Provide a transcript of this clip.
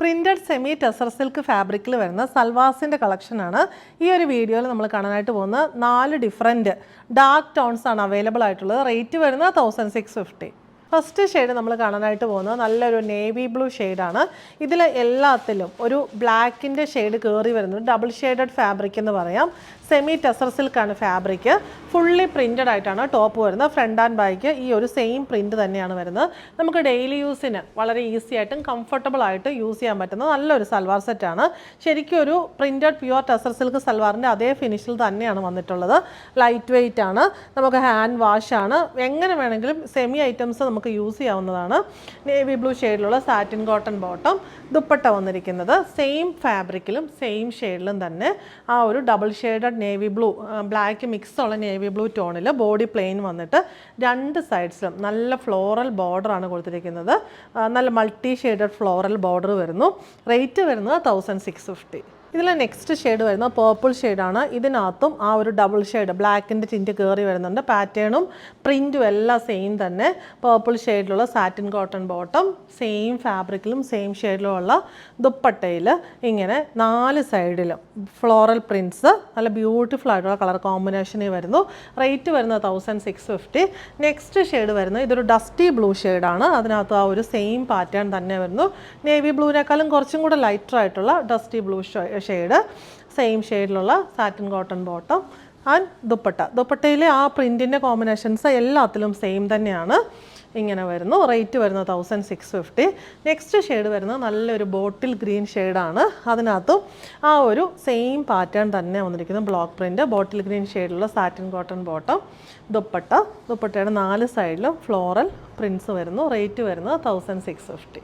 Printed semi tussar silk ഫാബ്രിക്കിൽ വരുന്ന സൽവാസിൻ്റെ കളക്ഷനാണ് ഈ ഒരു വീഡിയോയിൽ നമ്മൾ കാണാനായിട്ട് പോകുന്നത്. 4 ഡിഫറെൻറ്റ് ഡാർക്ക് ടോൺസ് ആണ് അവൈലബിൾ ആയിട്ടുള്ളത്. റേറ്റ് വരുന്നത് 1650. ഫസ്റ്റ് ഷെയ്ഡ് നമ്മൾ കാണാനായിട്ട് പോകുന്നത് നല്ലൊരു നേവി ബ്ലൂ ഷെയ്ഡാണ്. ഇതിൽ എല്ലാത്തിലും ഒരു ബ്ലാക്കിൻ്റെ ഷെയ്ഡ് കയറി വരുന്നത്. ഡബിൾ ഷെയ്ഡഡ് ഫാബ്രിക് എന്ന് പറയാം. സെമി ടെസർ സിൽക്കാണ് ഫാബ്രിക്. ഫുള്ളി പ്രിൻറ്റഡ് ആയിട്ടാണ് ടോപ്പ് വരുന്നത്. ഫ്രണ്ട് ആൻഡ് ബാക്ക് ഈ ഒരു സെയിം പ്രിൻറ്റ് തന്നെയാണ് വരുന്നത്. നമുക്ക് ഡെയിലി യൂസിന് വളരെ ഈസി ആയിട്ടും കംഫർട്ടബിൾ ആയിട്ട് യൂസ് ചെയ്യാൻ പറ്റുന്ന നല്ലൊരു സൽവാർ സെറ്റാണ്. ശരിക്കും ഒരു പ്രിൻറ്റഡ് പ്യുവർ ടെസർ സിൽക്ക് സൽവാറിൻ്റെ അതേ ഫിനിഷിൽ തന്നെയാണ് വന്നിട്ടുള്ളത്. ലൈറ്റ് വെയ്റ്റ് ആണ്. നമുക്ക് ഹാൻഡ് വാഷ് ആണ്. എങ്ങനെ വേണമെങ്കിലും സെമി ഐറ്റംസ് നമുക്ക് യൂസ് ചെയ്യാവുന്നതാണ്. നേവി ബ്ലൂ ഷെയ്ഡിലുള്ള സാറ്റിൻ കോട്ടൺ ബോട്ടം. ദുപ്പട്ട വന്നിരിക്കുന്നത് സെയിം ഫാബ്രിക്കിലും സെയിം ഷെയ്ഡിലും തന്നെ ആ ഒരു double shaded navy blue black mix ഉള്ള നേവി ബ്ലൂ ടോണിൽ ബോഡി പ്ലെയിൻ വന്നിട്ട് രണ്ട് സൈഡ്സിലും നല്ല ഫ്ലോറൽ ബോർഡറാണ് കൊടുത്തിരിക്കുന്നത്. നല്ല മൾട്ടി ഷെയ്ഡഡ് ഫ്ലോറൽ ബോർഡർ വരുന്നു. റേറ്റ് വരുന്നത് 1650. ഇതിൽ നെക്സ്റ്റ് ഷെയ്ഡ് വരുന്നത് പേർപ്പിൾ ഷെയ്ഡാണ്. ഇതിനകത്തും ആ ഒരു ഡബിൾ ഷെയ്ഡ് ബ്ലാക്കിൻ്റെ ടിൻറ്റ് കയറി വരുന്നുണ്ട്. പാറ്റേണും പ്രിൻറ്റും എല്ലാം സെയിം തന്നെ. പേർപ്പിൾ ഷെയ്ഡിലുള്ള സാറ്റിൻ കോട്ടൺ ബോട്ടം, സെയിം ഫാബ്രിക്കിലും സെയിം ഷെയ്ഡിലുമുള്ള ദുപ്പട്ടയിൽ ഇങ്ങനെ 4 സൈഡിലും ഫ്ലോറൽ പ്രിൻറ്റ്സ് നല്ല ബ്യൂട്ടിഫുൾ ആയിട്ടുള്ള കളർ കോമ്പിനേഷനിൽ വരുന്നു. റേറ്റ് വരുന്നത് 1650. നെക്സ്റ്റ് ഷെയ്ഡ് വരുന്നത് ഇതൊരു ഡസ്റ്റി ബ്ലൂ ഷെയ്ഡാണ്. അതിനകത്ത് ആ ഒരു സെയിം പാറ്റേൺ തന്നെ വരുന്നു. നേവി ബ്ലൂവിനേക്കാളും കുറച്ചും കൂടെ ലൈറ്റർ ആയിട്ടുള്ള ഡസ്റ്റി ബ്ലൂ ഷെയ്ഡ്, സെയിം ഷെയ്ഡിലുള്ള സാറ്റിൻ കോട്ടൺ ബോട്ടം ആൻഡ് ദുപ്പട്ടയിലെ ആ പ്രിൻറ്റിൻ്റെ കോമ്പിനേഷൻസ് എല്ലാത്തിലും സെയിം തന്നെയാണ്. ഇങ്ങനെ വരുന്നു. റേറ്റ് വരുന്നത് 1650. നെക്സ്റ്റ് ഷെയ്ഡ് വരുന്നത് നല്ലൊരു ബോട്ടിൽ ഗ്രീൻ ഷെയ്ഡാണ്. അതിനകത്തും ആ ഒരു സെയിം പാറ്റേൺ തന്നെ വന്നിരിക്കുന്നു. ബ്ലോക്ക് പ്രിൻറ്റ്, ബോട്ടിൽ ഗ്രീൻ ഷെയ്ഡിലുള്ള സാറ്റിൻ കോട്ടൺ ബോട്ടം, ദുപ്പട്ടയുടെ 4 സൈഡിലും ഫ്ലോറൽ പ്രിൻറ്റ്സ് വരുന്നു. റേറ്റ് വരുന്നത് 1650.